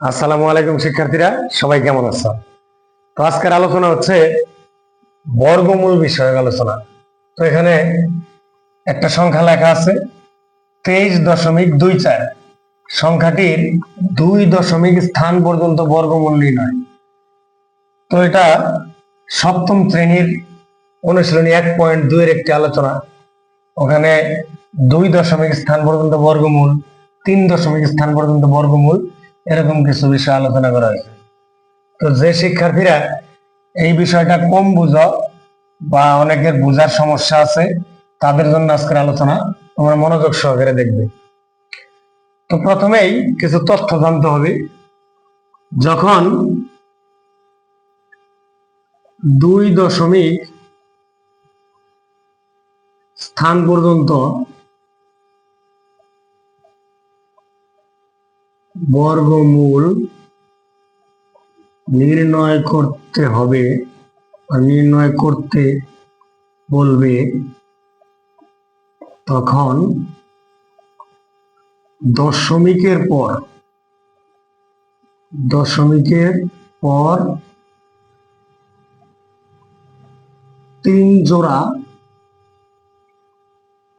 আসসালামু আলাইকুম শিক্ষার্থীরা, সবাই কেমন আছো? তো আজকের আলোচনা হচ্ছে বর্গমূল বিষয়ক আলোচনা। তো এখানে একটা সংখ্যা লেখা আছে 23.24। সংখ্যাটির 2 দশমিক স্থান পর্যন্ত বর্গমূল নির্ণয়। তো এটা সপ্তম শ্রেণীর অনুশীলনী 1.2 এর একটি আলোচনা। ওখানে 2 দশমিক স্থান পর্যন্ত বর্গমূল, 3 দশমিক স্থান পর্যন্ত বর্গমূল, এরকম কিছু বিষয় আলোচনা করা হয়েছে। তো যে শিক্ষার্থীরা এই বিষয়টা কম বুঝো বা অনেকের বোঝার সমস্যা আছে, তাদের জন্য আজকের আলোচনা তোমরা মনোযোগ সহকারে দেখবে। তো প্রথমেই কিছু তথ্য জানতে হবে। যখন 2 দশমিক স্থান পর্যন্ত বর্গমূল নির্ণয় করতে হবে বা নির্ণয় করতে বলবে, তখন দশমিকের পর 3 জোড়া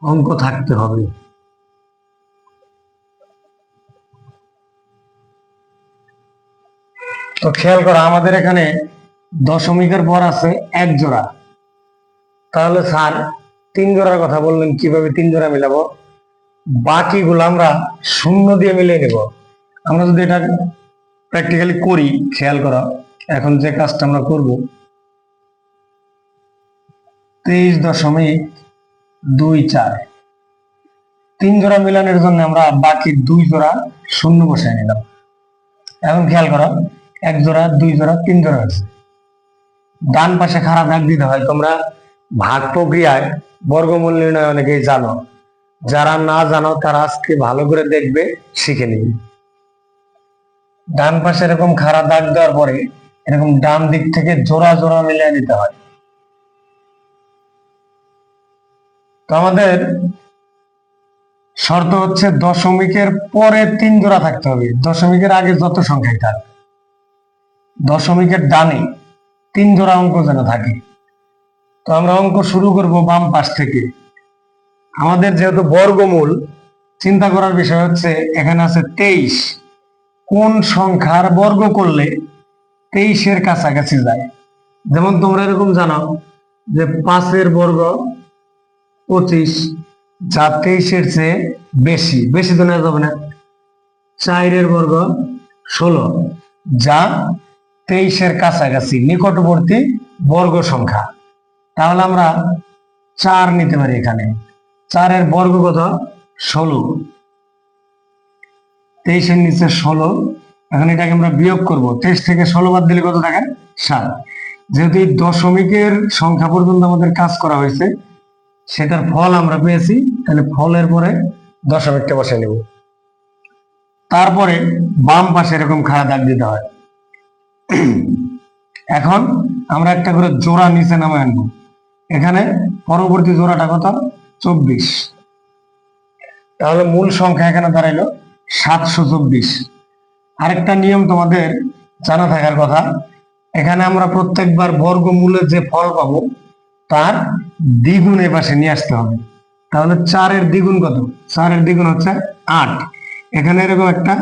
অঙ্ক থাকতে হবে। তো খেয়াল করো, আমাদের এখানে দশমিকের পর আছে 1 জোড়া। তাহলে স্যার 3 জোড়ার কথা বললেন, কিভাবে 3 জোড়া মিলাবো? বাকিগুলো আমরা শূন্য দিয়ে মিলিয়ে নেব। আমরা যদি এটা প্র্যাকটিক্যালি করি, খেয়াল করো এখন যে কাজটা আমরা করব, 23.24 3 জোড়া মিলানোর জন্য আমরা বাকি 2 জোড়া শূন্য বসাই নিলাম। এখন খেয়াল করো, 1 জোড়া, 2 জোড়া, 3 জোড়া আছে। ডান পাশে খাড়া দাগ দিতে হয়। তোমরা ভাগ প্রক্রিয়ায় বর্গমূল নির্ণয় অনেকেই জানো, যারা না জানো তারা আজকে ভালো করে দেখবে, শিখে নিবে। ডান পাশে এরকম খাড়া দাগ দেওয়ার পরে এরকম ডান দিক থেকে জোড়া জোড়া মিলিয়ে নিতে হয়। তো আমাদের শর্ত হচ্ছে দশমিকের পরে 3 জোড়া থাকতে হবে। দশমিকের আগে যত সংখ্যাই থাক, দশমিকের ডানে 3 জোড়া অঙ্ক যেন থাকে। তো আমরা অঙ্ক শুরু করব বাম পাশ থেকে। আমাদের যেহেতু বর্গমূল, চিন্তা করার বিষয় হচ্ছে এখানে আছে 23। কোন সংখ্যার বর্গ করলে 23-এর কাছাকাছি যায়? যেমন তোমরা এরকম জানো যে 5-এর বর্গ 25, যা 23-এর চেয়ে বেশি। বেশি তো নেওয়া যাবে না। 4-এর বর্গ 16, যা 23-এর কাছাকাছি, নিকটবর্তী বর্গ সংখ্যা। তাহলে আমরা 4 নিতে পারি। এখানে 4-এর বর্গ কত? 16। 23-এর নিচে 16। এখন এটাকে আমরা বিয়োগ করব। 23 থেকে 16 বাদ দিলে কত থাকে? 7। যেহেতু এই দশমিকের সংখ্যা পর্যন্ত আমাদের কাজ করা হয়েছে, সেটার ফল আমরা পেয়েছি, তাহলে ফলের পরে দশমিকটা বসে নেব। তারপরে বাম পাশে এরকম খাড়া দাগ দিতে হয়। এখন আমরা একটা করে জোড়া নিচে নামে আনবো। এখানে পরবর্তী জোড়াটা কত? 24। তাহলে মূল সংখ্যা এখানে দাঁড়াইলো 724। আরেকটা নিয়ম তোমাদের জানা থাকার কথা, এখানে আমরা প্রত্যেকবার বর্গমূলের যে ফল পাবো তার দ্বিগুণ এ পাশে নিয়ে আসতে হবে। তাহলে 4-এর দ্বিগুণ কত? 4-এর দ্বিগুণ হচ্ছে 8। এখানে এরকম একটা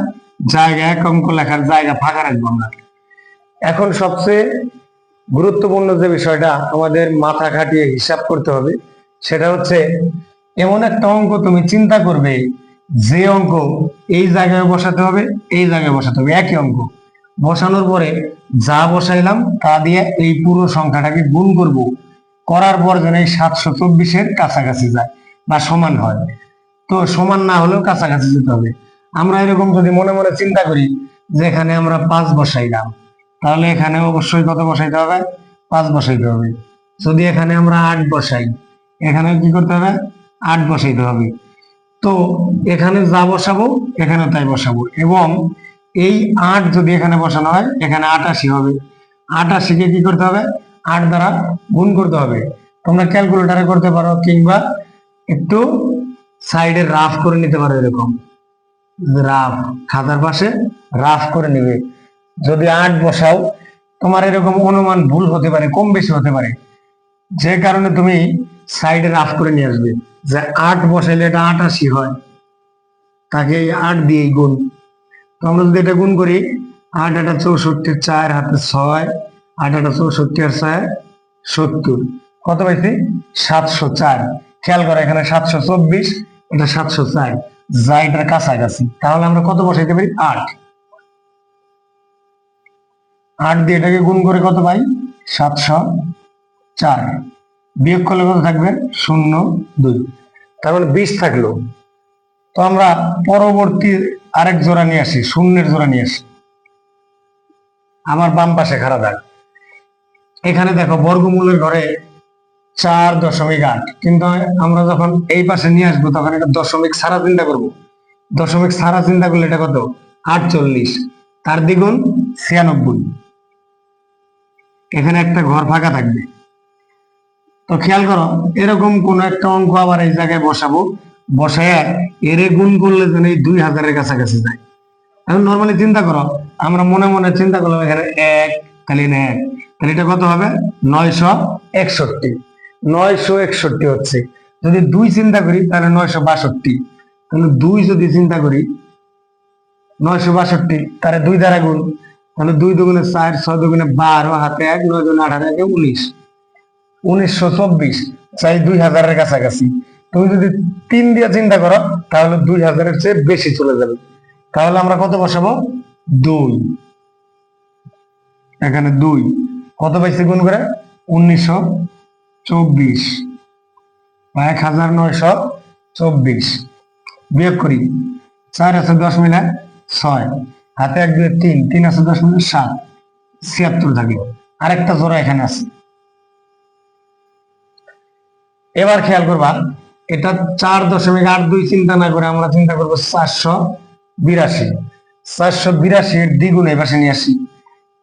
জায়গা, এক অঙ্ক লেখার জায়গা ফাঁকা রাখবো আমরা। এখন সবচেয়ে গুরুত্বপূর্ণ যে বিষয়টা আমাদের মাথা খাটিয়ে হিসাব করতে হবে, সেটা হচ্ছে এমন একটা অঙ্ক তুমি চিন্তা করবে যে অঙ্ক এই জায়গায় বসাতে হবে, এই জায়গায় বসাতে হবে। একই অঙ্ক বসানোর পরে যা বসাইলাম তা দিয়ে এই পুরো সংখ্যাটাকে গুণ করব। করার পর যেন এই 724-এর কাছাকাছি যায় বা সমান হয়। তো সমান না হলেও কাছাকাছি যেতে হবে। আমরা এরকম যদি মনে মনে চিন্তা করি যে এখানে আমরা 5 বসাইলাম, তাহলে এখানে অবশ্যই কত বসাইতে হবে? 5 বসাইতে হবে। যদি এখানে আমরা 8 বসাই, এখানে কি করতে হবে? 8 বসাইতে হবে। তো এখানে যা বসাবো এখানে তাই বসাবো, এবং এই 8 যদি এখানে বসানো হয় এখানে 88 হবে। 88-কে কি করতে হবে? 8 দ্বারা গুণ করতে হবে। তোমরা ক্যালকুলেটারে করতে পারো, কিংবা একটু সাইডে রাফ করে নিতে পারো। এরকম রাফ খাতার পাশে রাফ করে নিবে। যদি 8 বসাও, তোমার এরকম অনুমান ভুল হতে পারে, কম বেশি হতে পারে, যে কারণে তুমি সাইডে রাফ করে নিয়ে আসবে যে 8 বসাইলে এটা 88 হয়, তাকে এই 8 দিয়েই গুণ। তো আমরা যদি এটা গুণ করি, 8 8 64, 4 হাতে 6, 8 8 64 আর 6 70, কত পাইছি? 704। খেয়াল করো এখানে 724, এটা 704, যা এটার কাছাকাছি। তাহলে আমরা কত বসাইতে পারি? 8। 8 দিয়ে এটাকে গুণ করে কত পাই? 704। বিয়োগ করলে কত থাকবে? 0 2। তার মানে 20 থাকলো। তো আমরা পরবর্তী আরেক জোড়া নিয়ে আসি, শূন্যের জোড়া নিয়ে আসি। আমার বাম পাশে খাড়া দাগ। এখানে দেখো বর্গমূলের ঘরে 4.8, কিন্তু আমরা যখন এই পাশে নিয়ে আসবো তখন এটা দশমিক ছাড়া চিন্তা করব। দশমিক ছাড়া চিন্তা করলে এটা কত? 48, তার দ্বিগুণ 96। এখানে একটা ঘর ফাঁকা থাকবে। তো খেয়াল করো, এরকম কোন একটা অঙ্ক আবার এই জায়গায় বসাবো, বসায় এরে গুণ করলে যেন এই 2000-এর কাছাকাছি যায়। এখন নর্মালি চিন্তা করো, আমরা মনে মনে চিন্তা করলাম এখানে 1, তাহলে 1, তাহলে এটা কত হবে? 961। 961 হচ্ছে। যদি 2 চিন্তা করি তাহলে 962। তাহলে 2 যদি চিন্তা করি, 962, তাহলে 2 দ্বারা গুণ, তাহলে 2 দুগুণে 4, 6 দুগুণে 12, হাতে 1, 9 দুগুণে 18, 19, 1924, চাই 2000-এর কাছাকাছি। তুমি যদি 3 দিয়ে চিন্তা করো তাহলে 2000-এর চেয়ে বেশি চলে যাবে। তাহলে আমরা কত বসাবো? 2। এখানে 2 কত পাইছি গুণ করে? 1924 বা 1924। বিয়োগ করি, 4 আছে 10 মিলে 6, হাতে 1 2 3, 3 আছে 10 মিলে 7, 76 থাকে। আরেকটা জোড়া এখানে আছে। এবার খেয়াল করবা, এটা 4.82 চিন্তা না করে আমরা চিন্তা করবো 482। 482 দ্বিগুণ এই পাশে নিয়ে আসি।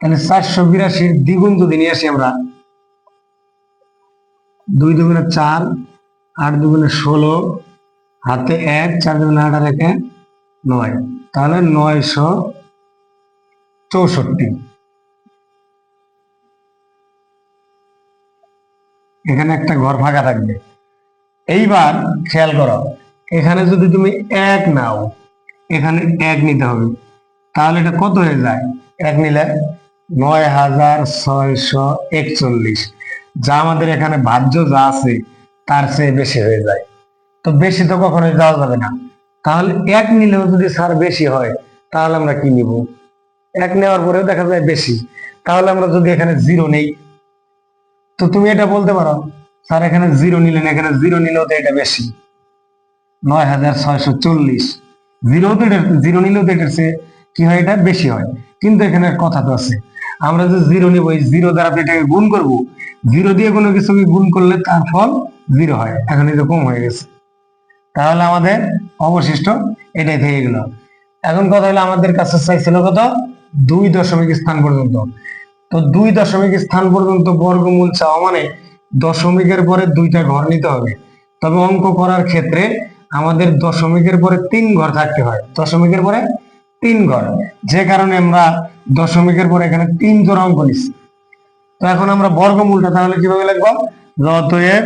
তাহলে 482 দ্বিগুণ যদি নিয়ে আসি আমরা, 2 দুগুণে 4, 8 দুগুণে 16, হাতে 1, 4 দুগুণে 8 আর 1 9, তাহলে 964। এখানে একটা ঘর ফাঁকা থাকবে। এইবার খেয়াল করো, এখানে যদি তুমি 1 নাও, এখানে 1 নিতে হবে, তাহলে এটা কত হয়ে যায়? 1 নিলে 9641, যা আমাদের এখানে ভাজ্য যা আছে তার চেয়ে বেশি হয়ে যায়। তো বেশি তো কখনোই যাওয়া যাবে না। তাহলে 1 নিলেও যদি স্যার বেশি হয়, তাহলে আমরা কি নিব? 1 নেওয়ার পরেও দেখা যায় বেশি, তাহলে আমরা যদি এখানে 0 নেই, তো তুমি এটা বলতে পারো স্যার এখানে 0 নিলেন, এখানে 0 নিলেও তো এটা বেশি, 9640। 0 নিলেও তো এটার চেয়ে কি হয়? এটা বেশি হয়। কিন্তু এখানে কথা তো আছে, আমরা যে 0 নিব, এই 0 দ্বারা এটাকে গুণ করব। 0 দিয়ে কোনো কিছুকে গুণ করলে তার ফল 0 হয়। এখন এটা কম হয়ে গেছে, তাহলে আমাদের অবশিষ্ট এটাই থেকে গেল। এখন কথা হলো, আমাদের কাছে চাইছিল কত? 2 দশমিক স্থান পর্যন্ত। তো 2 দশমিক স্থান পর্যন্ত বর্গমূল চাওয়া মানে দশমিকের পরে 2টা ঘর নিতে হবে। তবে অঙ্ক করার ক্ষেত্রে আমাদের দশমিকের পরে 3 ঘর থাকতে হয়। দশমিকের পরে 3 ঘর, যে কারণে আমরা দশমিকের পরে এখানে 3 জোড়া অঙ্ক নিচ্ছি। তো এখন আমরা বর্গমূলটা তাহলে কিভাবে লিখবো? অতএব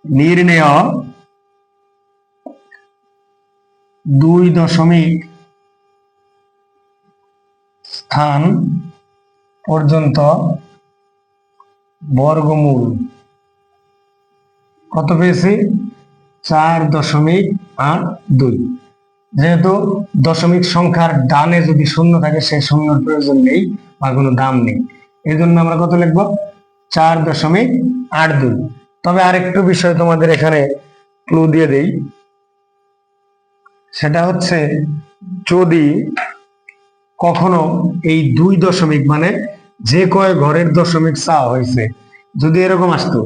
নির্ণেয় 2 দশমিক স্থান পর্যন্ত বর্গমূল কত পেয়েছি? 4.82। যেহেতু দশমিক সংখ্যার ডানে যদি শূন্য থাকে, সেই শূন্যর প্রয়োজন নেই বা কোনো দাম নেই, এই জন্য আমরা কত লিখবো? 4.82। তবে আরেকটু বিষয় তোমাদের এখানে ক্লু দিয়ে দেই, সেটা হচ্ছে যদি কখনো এই 2 দশমিক মানে যে কয় ঘরের দশমিক চাওয়া হয়েছে, যদি এরকম আসতো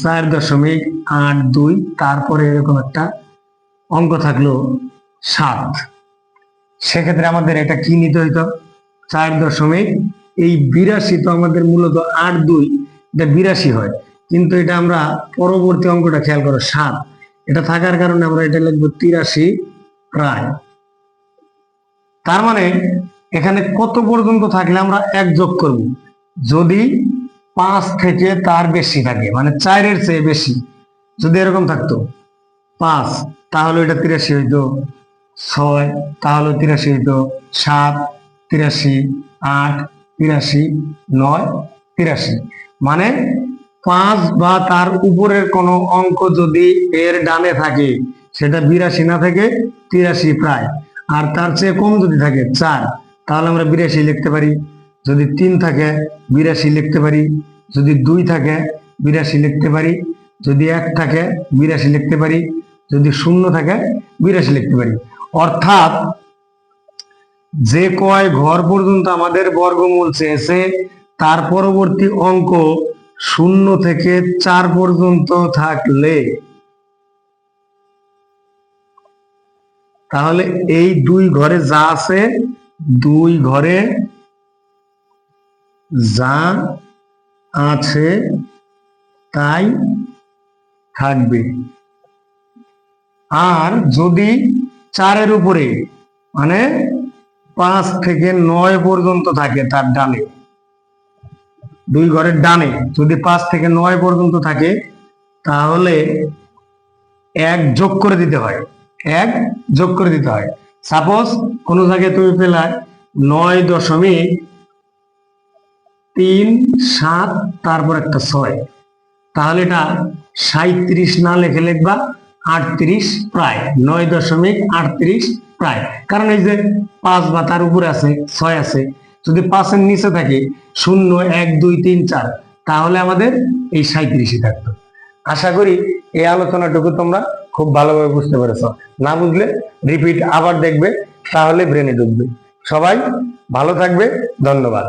4.82, তারপরে এরকম একটা অঙ্ক থাকলো 7, সেক্ষেত্রে আমাদের এটা কি নিতে হইতো? 4.82। তো আমাদের মূলত 8 2, এটা 82 হয়, কিন্তু এটা আমরা পরবর্তী অঙ্কটা খেয়াল করো 7, এটা থাকার কারণে আমরা এটা লিখবো 83 প্রায়। তার মানে এখানে কত পর্যন্ত থাকলে আমরা এক যোগ করব? যদি 5 থেকে তার বেশি থাকে, মানে 4-এর চেয়ে বেশি যদি এরকম থাকতো, 5 তাহলে এটা 83 হইতো, 6 তাহলে 83 হইতো, 7 83, 8 83, 9 83। মানে 5 বা তার উপরের কোনো অঙ্ক যদি এর ডানে থাকে সেটা 82 না থেকে 83 প্রায়, আর তার চেয়ে কম যদি থাকে 4 তাহলে আমরা 82 লিখতে পারি। যদি 3 থাকে 82 লিখতে পারি, যদি 2 থাকে 82 লিখতে পারি, যদি 1 থাকে 82 লিখতে পারি, যদি 0 থাকে 82 লিখতে পারি। অর্থাৎ যে কয় ঘর পর্যন্ত আমাদের বর্গমূল চেয়েছে তার পরবর্তী অঙ্ক 0 থেকে 4 পর্যন্ত থাকলে তাহলে এই 2 ঘরে যা আছে, 2 ঘরে যা আছে তাই থাকবে। আর যদি 4-এর উপরে মানে 5 থেকে 9 পর্যন্ত থাকে, তার ডানে 2 ঘরের ডানে যদি 5 থেকে 9 পর্যন্ত থাকে তাহলে 1 যোগ করে দিতে হয়, 1 যোগ করে দিতে হয়। সাপোজ কোন জায়গায় তুমি পেলা 9.37, তারপর একটা 6, তাহলে এটা 37 না লিখে লিখবা 38 প্রায়, 9.38 প্রায়। কারণ এই যে 5 বা তার উপরে আছে, 6 আছে, যদি 5-এর নিচে থাকে 0 1 2 3 4 তাহলে আমাদের এই 37ই থাকতো। আশা করি এই আলোচনাটুকু তোমরা খুব ভালোভাবে বুঝতে পেরেছো। না বুঝলে রিপিট আবার দেখবে, তাহলে ব্রেনে ঢুকবে। সবাই ভালো থাকবে, ধন্যবাদ।